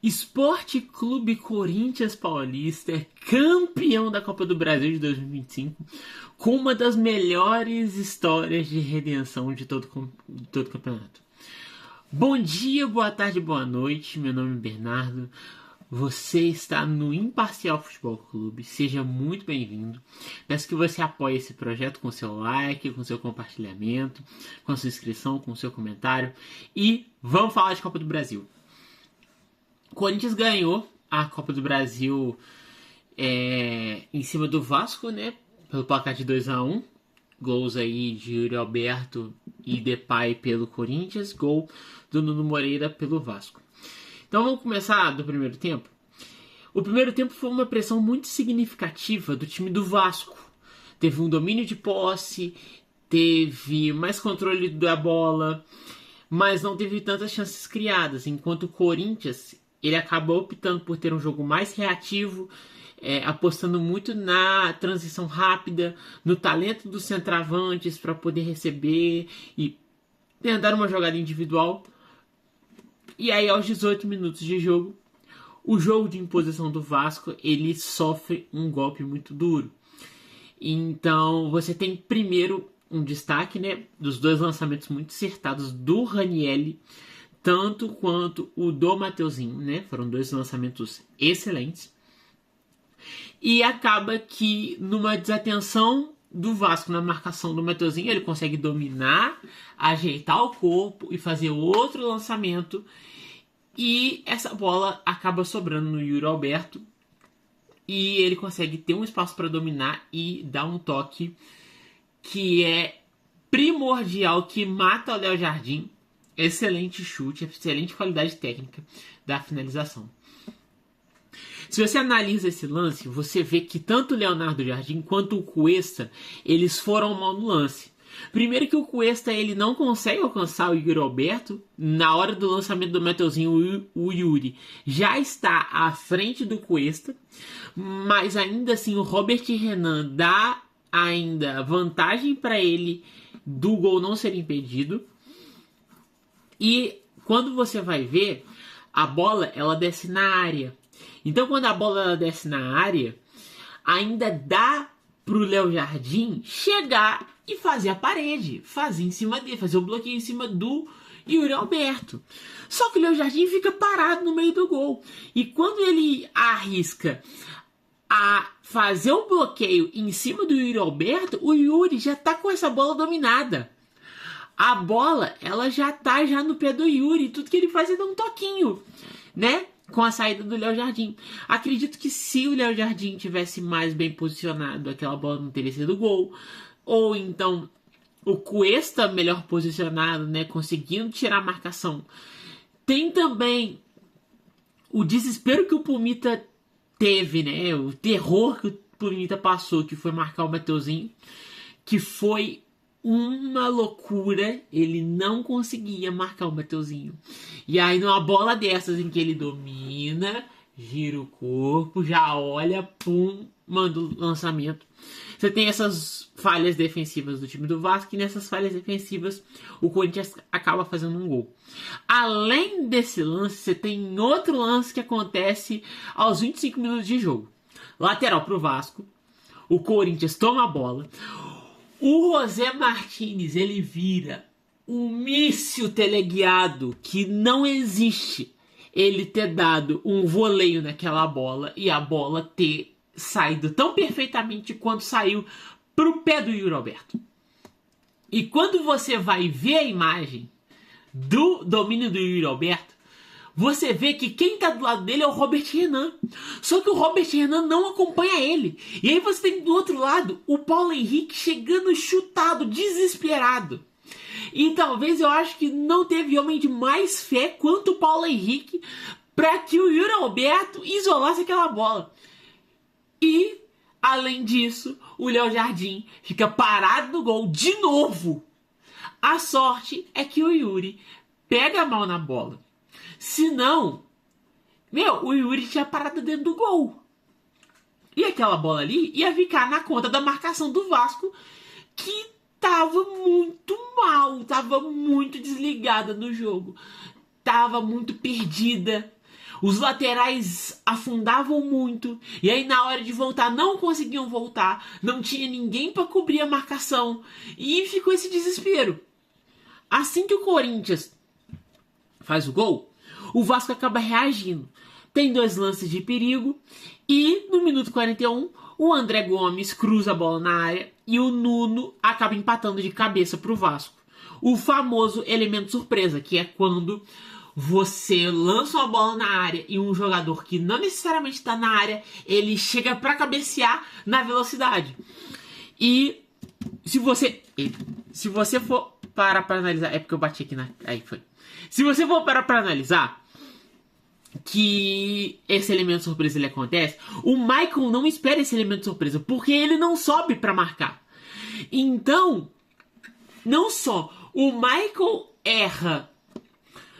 Esporte Clube Corinthians Paulista é campeão da Copa do Brasil de 2025 com uma das melhores histórias de redenção de todo o campeonato. Bom dia, boa tarde, boa noite. Meu nome é Bernardo. Você está no Imparcial Futebol Clube. Seja muito bem-vindo. Peço que você apoie esse projeto com seu like, com seu compartilhamento, com sua inscrição, com seu comentário. E vamos falar de Copa do Brasil. O Corinthians ganhou a Copa do Brasil em cima do Vasco, né? Pelo placar de 2-1. Gols aí de Yuri Alberto e Depay pelo Corinthians. Gol do Nuno Moreira pelo Vasco. Então vamos começar do primeiro tempo. O primeiro tempo foi uma pressão muito significativa do time do Vasco. Teve um domínio de posse, teve mais controle da bola, mas não teve tantas chances criadas. Enquanto o Corinthians, ele acabou optando por ter um jogo mais reativo, apostando muito na transição rápida, no talento dos centravantes para poder receber e tentar uma jogada individual. E aí, aos 18 minutos de jogo, o jogo de imposição do Vasco, ele sofre um golpe muito duro. Então, você tem primeiro um destaque, né, dos dois lançamentos muito acertados do Ranieri, tanto quanto o do Mateuzinho, né? Foram dois lançamentos excelentes. E acaba que, numa desatenção do Vasco na marcação do Mateuzinho, ele consegue dominar, ajeitar o corpo e fazer outro lançamento. E essa bola acaba sobrando no Yuri Alberto. E ele consegue ter um espaço para dominar e dar um toque que é primordial, que mata o Léo Jardim. Excelente chute, excelente qualidade técnica da finalização. Se você analisa esse lance, você vê que tanto o Leonardo Jardim quanto o Cuesta, eles foram mal no lance. Primeiro que o Cuesta, ele não consegue alcançar o Yuri Alberto. Na hora do lançamento do Mateuzinho, o Yuri já está à frente do Cuesta. Mas ainda assim, o Robert Renan dá ainda vantagem para ele do gol não ser impedido. E quando você vai ver, a bola ela desce na área. Então, quando a bola ela desce na área, ainda dá pro Léo Jardim chegar e fazer a parede, fazer em cima dele, fazer o bloqueio em cima do Yuri Alberto. Só que o Léo Jardim fica parado no meio do gol. E quando ele arrisca a fazer o bloqueio em cima do Yuri Alberto, o Yuri já tá com essa bola dominada. A bola, ela já tá no pé do Yuri. Tudo que ele faz é dar um toquinho, né? Com a saída do Léo Jardim. Acredito que se o Léo Jardim tivesse mais bem posicionado, aquela bola não teria sido gol. Ou então o Cuesta melhor posicionado, né? Conseguindo tirar a marcação. Tem também o desespero que o Pumita teve, né? O terror que o Pumita passou, que foi marcar o Mateuzinho. Que foi uma loucura, ele não conseguia marcar o Mateuzinho. E aí, numa bola dessas em que ele domina, gira o corpo, já olha, pum, manda o lançamento. Você tem essas falhas defensivas do time do Vasco, e nessas falhas defensivas o Corinthians acaba fazendo um gol. Além desse lance, você tem outro lance que acontece aos 25 minutos de jogo. Lateral pro Vasco, o Corinthians toma a bola. O José Martínez, ele vira um míssil teleguiado que não existe ele ter dado um voleio naquela bola e a bola ter saído tão perfeitamente quanto saiu pro pé do Yuri Alberto. E quando você vai ver a imagem do domínio do Yuri Alberto, você vê que quem tá do lado dele é o Robert Renan. Só que o Robert Renan não acompanha ele. E aí você tem do outro lado o Paulo Henrique chegando chutado, desesperado. E talvez eu acho que não teve homem de mais fé quanto o Paulo Henrique para que o Yuri Alberto isolasse aquela bola. E, além disso, o Léo Jardim fica parado no gol de novo. A sorte é que o Yuri pega mal na bola. Se não, o Yuri tinha parado dentro do gol. E aquela bola ali ia ficar na conta da marcação do Vasco, que tava muito mal, tava muito desligada no jogo. Tava muito perdida. Os laterais afundavam muito. E aí na hora de voltar não conseguiam voltar. Não tinha ninguém para cobrir a marcação. E ficou esse desespero. Assim que o Corinthians faz o gol, o Vasco acaba reagindo. Tem 2 lances de perigo. E no minuto 41, o André Gomes cruza a bola na área. E o Nuno acaba empatando de cabeça pro Vasco. O famoso elemento surpresa, que é quando você lança uma bola na área e um jogador que não necessariamente está na área, ele chega para cabecear na velocidade. E se você for parar para analisar, é porque eu bati aqui aí foi. Se você for parar para analisar que esse elemento surpresa ele acontece, o Michael não espera esse elemento surpresa, porque ele não sobe para marcar. Então, não só o Michael erra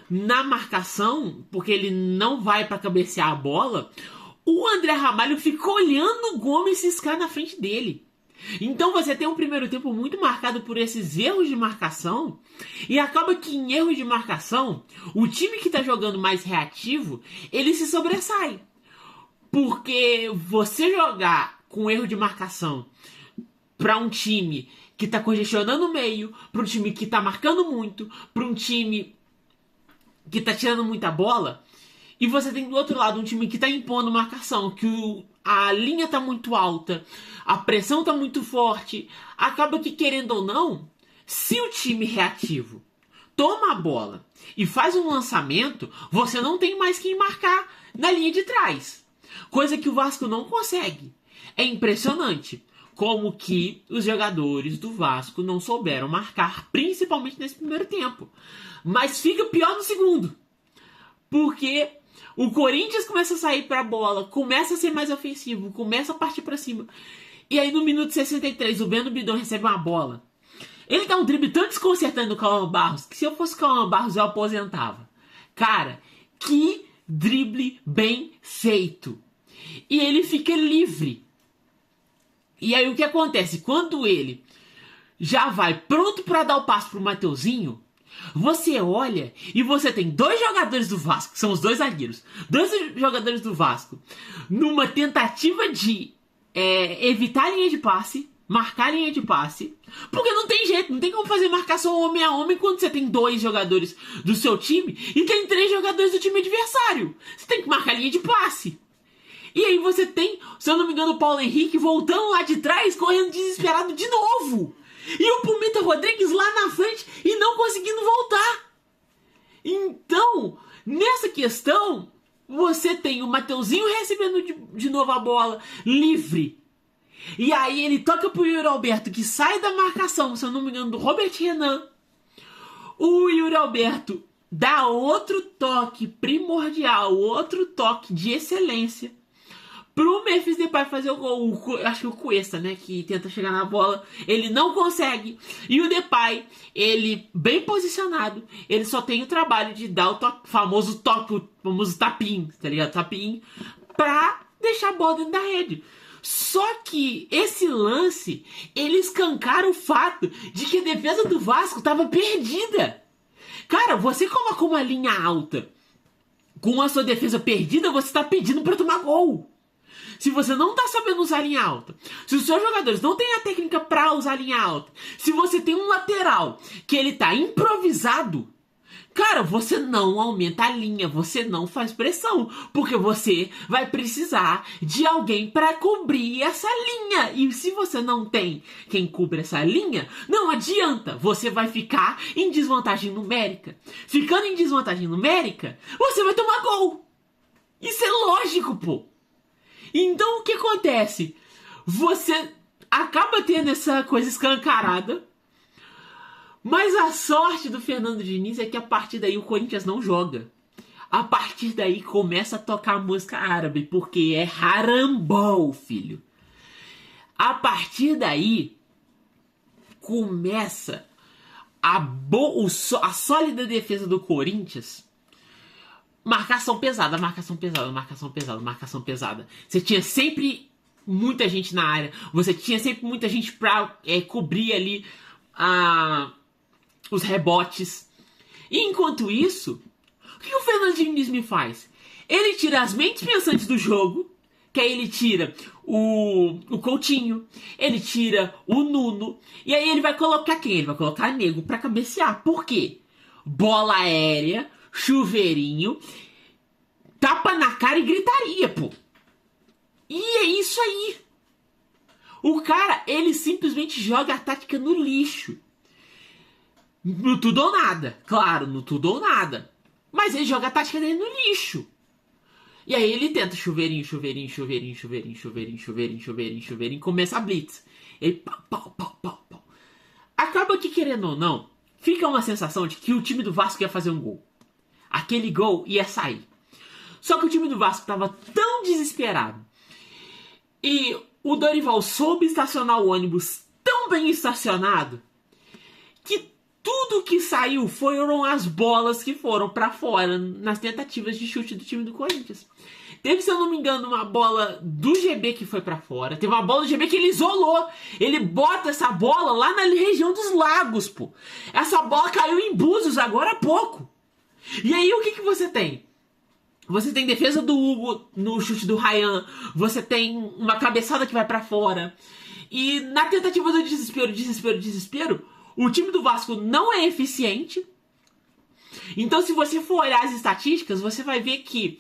na marcação, porque ele não vai para cabecear a bola, o André Ramalho fica olhando o Gomes ciscar na frente dele. Então você tem um primeiro tempo muito marcado por esses erros de marcação, e acaba que em erros de marcação, o time que está jogando mais reativo, ele se sobressai. Porque você jogar com erro de marcação para um time que está congestionando o meio, para um time que está marcando muito, para um time que tá tirando muita bola, e você tem do outro lado um time que tá impondo marcação, que a linha tá muito alta, a pressão tá muito forte, acaba que, querendo ou não, se o time reativo toma a bola e faz um lançamento, você não tem mais quem marcar na linha de trás. Coisa que o Vasco não consegue. É impressionante como que os jogadores do Vasco não souberam marcar, principalmente nesse primeiro tempo. Mas fica pior no segundo. Porque o Corinthians começa a sair pra bola, começa a ser mais ofensivo, começa a partir pra cima. E aí no minuto 63, o Breno Bidon recebe uma bola. Ele dá um drible tão desconcertante do Cauã Barros, que se eu fosse o Cauã Barros eu aposentava. Cara, que drible bem feito. E ele fica livre. E aí o que acontece? Quando ele já vai pronto pra dar o passo pro Mateuzinho, você olha e você tem 2 jogadores do Vasco, que são os 2 zagueiros, 2 jogadores do Vasco, numa tentativa de evitar a linha de passe, marcar a linha de passe, porque não tem jeito, não tem como fazer marcação homem a homem quando você tem 2 jogadores do seu time e tem 3 jogadores do time adversário. Você tem que marcar a linha de passe. E aí você tem, se eu não me engano, o Paulo Henrique voltando lá de trás, correndo desesperado de novo. E o Pumita Rodrigues lá na frente e não conseguindo voltar. Então, nessa questão, você tem o Mateuzinho recebendo de novo a bola livre. E aí ele toca pro Yuri Alberto, que sai da marcação, se eu não me engano, do Robert Renan. O Yuri Alberto dá outro toque primordial, outro toque de excelência pro Memphis Depay fazer o gol. Acho que o Cuesta, né, que tenta chegar na bola, ele não consegue. E o Depay, ele bem posicionado, ele só tem o trabalho de dar o famoso toque, o famoso tapinho, tá ligado? Tapinho, pra deixar a bola dentro da rede. Só que esse lance, ele escancara o fato de que a defesa do Vasco tava perdida. Cara, você colocou uma linha alta com a sua defesa perdida, você tá pedindo pra tomar gol. Se você não tá sabendo usar linha alta, se os seus jogadores não têm a técnica pra usar linha alta, se você tem um lateral que ele tá improvisado, cara, você não aumenta a linha, você não faz pressão, porque você vai precisar de alguém pra cobrir essa linha. E se você não tem quem cubra essa linha, não adianta, você vai ficar em desvantagem numérica. Ficando em desvantagem numérica, você vai tomar gol. Isso é lógico, pô. Então o que acontece? Você acaba tendo essa coisa escancarada, mas a sorte do Fernando Diniz é que a partir daí o Corinthians não joga. A partir daí começa a tocar música árabe, porque é Harambol, filho. A partir daí começa a sólida defesa do Corinthians. Marcação pesada, marcação pesada, marcação pesada, marcação pesada. Você tinha sempre muita gente na área. Você tinha sempre muita gente pra cobrir ali os rebotes. E enquanto isso, o que o Fernando Diniz me faz? Ele tira as mentes pensantes do jogo, que aí ele tira o Coutinho, ele tira o Nuno, e aí ele vai colocar quem? Ele vai colocar Nego pra cabecear. Por quê? Bola aérea, chuveirinho, tapa na cara e gritaria, pô. E é isso aí. O cara, ele simplesmente joga a tática no lixo. No tudo ou nada. Claro, no tudo ou nada. Mas ele joga a tática dele no lixo. E aí ele tenta chuveirinho, chuveirinho, chuveirinho, chuveirinho, chuveirinho, chuveirinho, chuveirinho, chuveirinho, começa a blitz. Ele pau, pau, pau, pau, pau. Acaba que, querendo ou não, fica uma sensação de que o time do Vasco ia fazer um gol. Aquele gol ia sair. Só que o time do Vasco estava tão desesperado. E o Dorival soube estacionar o ônibus tão bem estacionado que tudo que saiu foram as bolas que foram pra fora nas tentativas de chute do time do Corinthians. Teve, se eu não me engano, uma bola do GB que foi pra fora. Teve uma bola do GB que ele isolou. Ele bota essa bola lá na região dos Lagos, pô. Essa bola caiu em Búzios agora há pouco. E aí o que você tem? Você tem defesa do Hugo no chute do Ryan. Você tem uma cabeçada que vai pra fora. E na tentativa do desespero, o time do Vasco não é eficiente. Então, se você for olhar as estatísticas, você vai ver que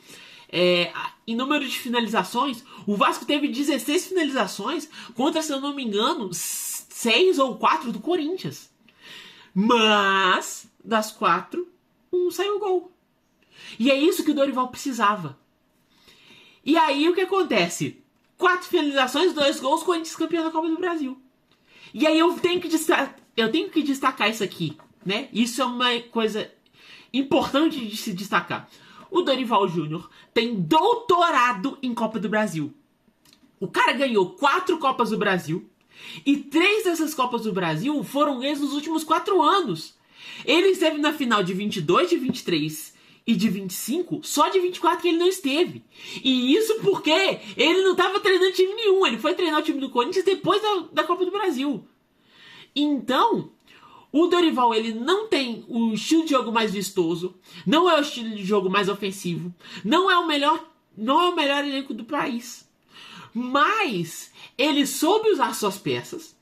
em número de finalizações, o Vasco teve 16 finalizações contra, se eu não me engano, 6 ou 4 do Corinthians. Mas, das 4, 1 saiu gol. E é isso que o Dorival precisava. E aí, o que acontece? 4 finalizações, 2 gols, Corinthians campeão da Copa do Brasil. E aí eu tenho que destacar isso aqui, né? Isso é uma coisa importante de se destacar. O Dorival Júnior tem doutorado em Copa do Brasil. O cara ganhou 4 Copas do Brasil e 3 dessas Copas do Brasil foram ganhas nos últimos 4 anos. Ele esteve na final de 22, de 23 e de 25, só de 24 que ele não esteve. E isso porque ele não estava treinando time nenhum. Ele foi treinar o time do Corinthians depois da Copa do Brasil. Então, o Dorival, ele não tem o estilo de jogo mais vistoso, não é o estilo de jogo mais ofensivo, não é o melhor elenco do país. Mas ele soube usar suas peças,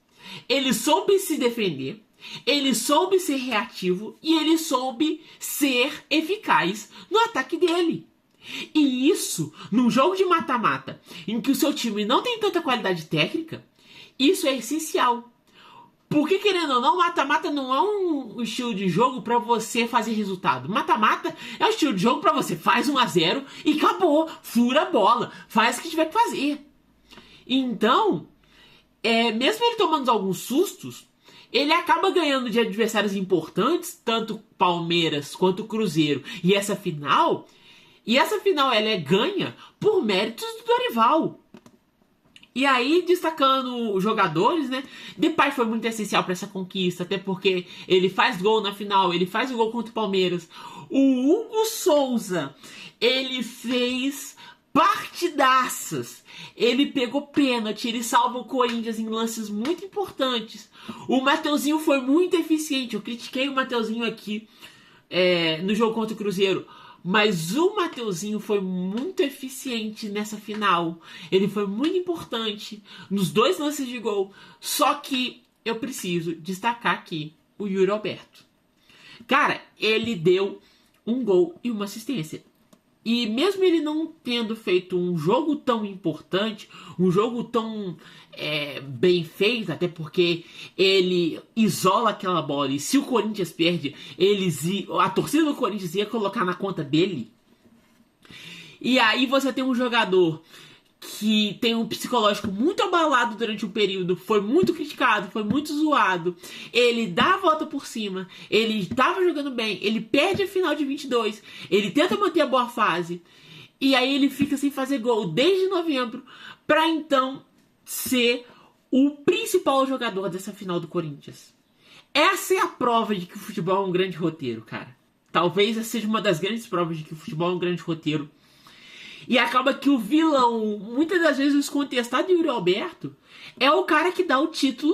ele soube se defender, ele soube ser reativo e ele soube ser eficaz no ataque dele. E isso, num jogo de mata-mata, em que o seu time não tem tanta qualidade técnica, isso é essencial. Porque, querendo ou não, mata-mata não é um estilo de jogo pra você fazer resultado. Mata-mata é um estilo de jogo pra você faz 1-0 e acabou, fura a bola, faz o que tiver que fazer. Então, mesmo ele tomando alguns sustos, ele acaba ganhando de adversários importantes, tanto Palmeiras quanto Cruzeiro. E essa final ela é ganha por méritos do Dorival. E aí, destacando os jogadores, né? Depay foi muito essencial para essa conquista, até porque ele faz gol na final, ele faz o gol contra o Palmeiras. O Hugo Souza, ele fez partidaças. Ele pegou pênalti, ele salva o Corinthians em lances muito importantes. O Mateuzinho foi muito eficiente. Eu critiquei o Mateuzinho aqui no jogo contra o Cruzeiro. Mas o Mateuzinho foi muito eficiente nessa final. Ele foi muito importante nos 2 lances de gol. Só que eu preciso destacar aqui o Yuri Alberto. Cara, ele deu um gol e uma assistência. E mesmo ele não tendo feito um jogo tão importante, um jogo tão bem feito, até porque ele isola aquela bola, e se o Corinthians perde, a torcida do Corinthians ia colocar na conta dele. E aí você tem um jogador que tem um psicológico muito abalado durante um período, foi muito criticado, foi muito zoado, ele dá a volta por cima, ele estava jogando bem, ele perde a final de 22, ele tenta manter a boa fase, e aí ele fica sem fazer gol desde novembro, para então ser o principal jogador dessa final do Corinthians. Essa é a prova de que o futebol é um grande roteiro, cara. Talvez essa seja uma das grandes provas de que o futebol é um grande roteiro. E acaba que o vilão, muitas das vezes o descontestado de Yuri Alberto, é o cara que dá o título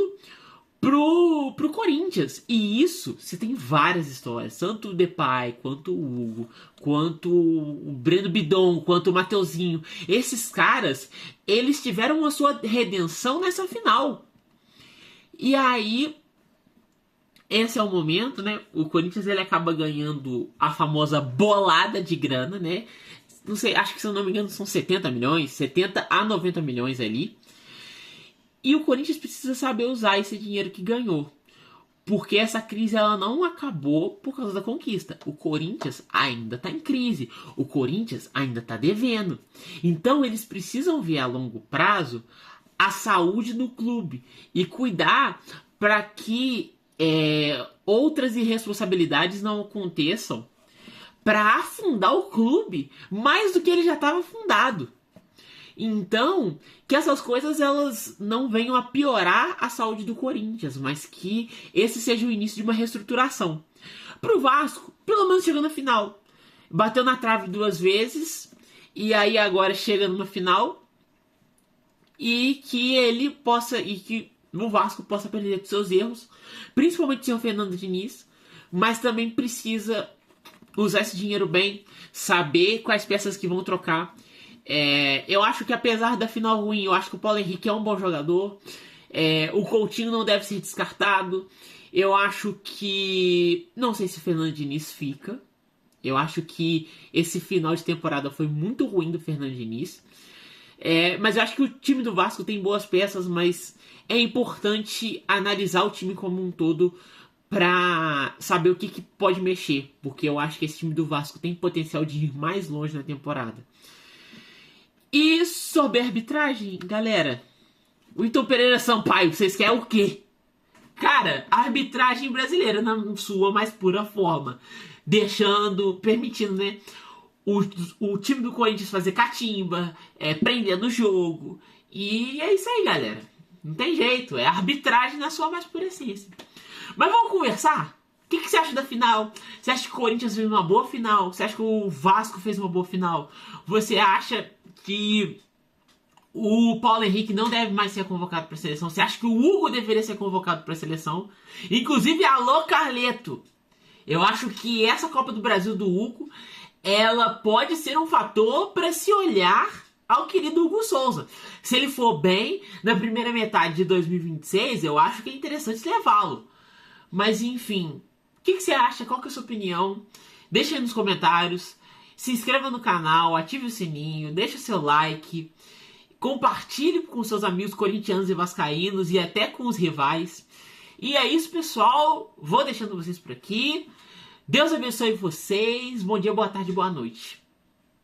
pro Corinthians. E isso, você tem várias histórias. Tanto o Depay, quanto o Hugo, quanto o Breno Bidon, quanto o Mateuzinho. Esses caras, eles tiveram a sua redenção nessa final. E aí, esse é o momento, né? O Corinthians, ele acaba ganhando a famosa bolada de grana, né? Não sei, acho que se eu não me engano são 70 milhões, 70 a 90 milhões ali. E o Corinthians precisa saber usar esse dinheiro que ganhou. Porque essa crise ela não acabou por causa da conquista. O Corinthians ainda está em crise. O Corinthians ainda está devendo. Então eles precisam ver a longo prazo a saúde do clube e cuidar para que outras irresponsabilidades não aconteçam para afundar o clube mais do que ele já estava afundado. Então, que essas coisas elas não venham a piorar a saúde do Corinthians, mas que esse seja o início de uma reestruturação. Pro Vasco, pelo menos chegou na final. Bateu na trave 2 vezes, e aí agora chega numa final, e que ele possa, e que o Vasco possa aprender com seus erros, principalmente sem o Fernando Diniz, mas também precisa usar esse dinheiro bem, saber quais peças que vão trocar. Eu acho que apesar da final ruim, eu acho que o Paulo Henrique é um bom jogador. O Coutinho não deve ser descartado. Eu acho que... Não sei se o Fernando Diniz fica. Eu acho que esse final de temporada foi muito ruim do Fernando Diniz. Mas eu acho que o time do Vasco tem boas peças, mas é importante analisar o time como um todo pra saber o que pode mexer. Porque eu acho que esse time do Vasco tem potencial de ir mais longe na temporada. E sobre a arbitragem, galera, o Vitor Pereira Sampaio, vocês querem o quê? Cara, a arbitragem brasileira na sua mais pura forma, permitindo, né, o time do Corinthians fazer catimba, prendendo o jogo, e é isso aí, galera. Não tem jeito, é a arbitragem na sua mais pura essência. Mas vamos conversar? O que você acha da final? Você acha que o Corinthians fez uma boa final? Você acha que o Vasco fez uma boa final? Você acha que o Paulo Henrique não deve mais ser convocado para a seleção? Você acha que o Hugo deveria ser convocado para a seleção? Inclusive, alô Carleto! Eu acho que essa Copa do Brasil do Hugo, ela pode ser um fator para se olhar ao querido Hugo Souza. Se ele for bem na primeira metade de 2026, eu acho que é interessante levá-lo. Mas enfim, o que você acha? Qual que é a sua opinião? Deixa aí nos comentários. Se inscreva no canal, ative o sininho, deixa seu like, compartilhe com seus amigos corintianos e vascaínos e até com os rivais. E é isso, pessoal. Vou deixando vocês por aqui. Deus abençoe vocês. Bom dia, boa tarde, boa noite.